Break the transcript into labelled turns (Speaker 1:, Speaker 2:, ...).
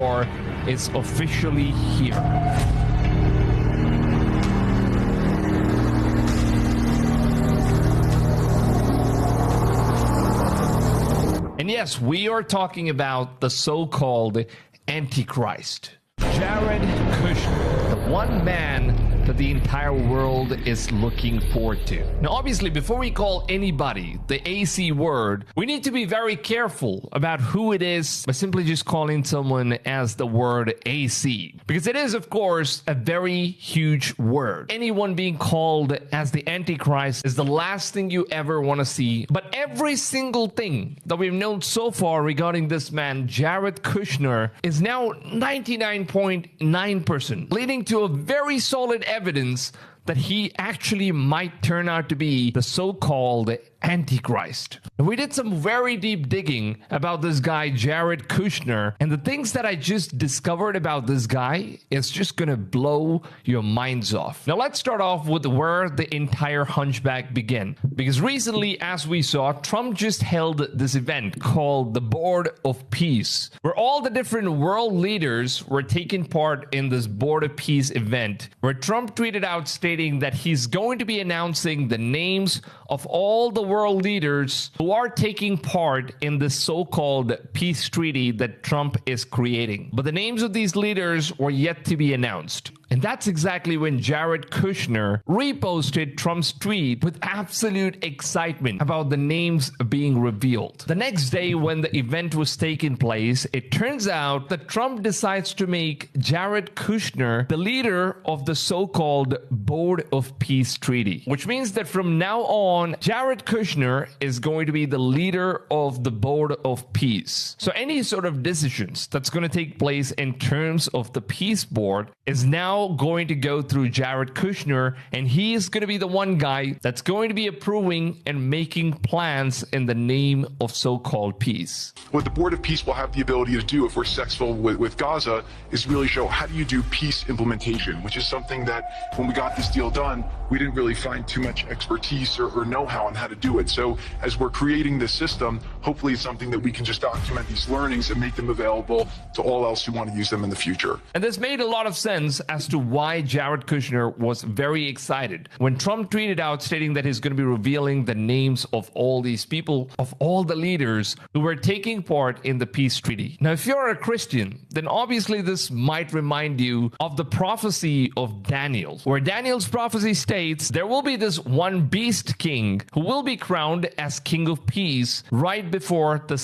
Speaker 1: war is officially here. And yes, we are talking about the so-called Antichrist, Jared Kushner, the one man that the entire world is looking forward to. Now, obviously, before we call anybody the AC word, we need to be very careful about who it is by simply just calling someone as the word AC. Because it is, of course, a very huge word. Anyone being called as the Antichrist is the last thing you ever want to see. But every single thing that we've known so far regarding this man, Jared Kushner, is now 99.9%, leading to a very solid evidence that he actually might turn out to be the so-called Antichrist. We did some very deep digging about this guy, Jared Kushner, and the things that I just discovered about this guy is just gonna blow your minds off. Now let's start off with where the entire hunchback began. Because recently, as we saw, Trump just held this event called the Board of Peace, where all the different world leaders were taking part in this Board of Peace event, where Trump tweeted out stating that he's going to be announcing the names of all the world leaders who are taking part in this so-called peace treaty that Trump is creating. But the names of these leaders were yet to be announced. And that's exactly when Jared Kushner reposted Trump's tweet with absolute excitement about the names being revealed. The next day, when the event was taking place, it turns out that Trump decides to make Jared Kushner the leader of the so-called Board of Peace Treaty, which means that from now on, Jared Kushner is going to be the leader of the Board of Peace. So any sort of decisions that's going to take place in terms of the Peace Board is now going to go through Jared Kushner, and he is going to be the one guy that's going to be approving and making plans in the name of so-called peace.
Speaker 2: What the Board of Peace will have the ability to do if we're successful with Gaza is really show how do you do peace implementation, which is something that when we got this deal done, we didn't really find too much expertise or know-how on how to do it. So as we're creating this system, hopefully it's something that we can just document these learnings and make them available to all else who want to use them in the future.
Speaker 1: And this made a lot of sense as to why Jared Kushner was very excited when Trump tweeted out stating that he's going to be revealing the names of all these people, of all the leaders who were taking part in the peace treaty. Now, if you're a Christian, then obviously this might remind you of the prophecy of Daniel, where Daniel's prophecy states there will be this one beast king who will be crowned as king of peace right before the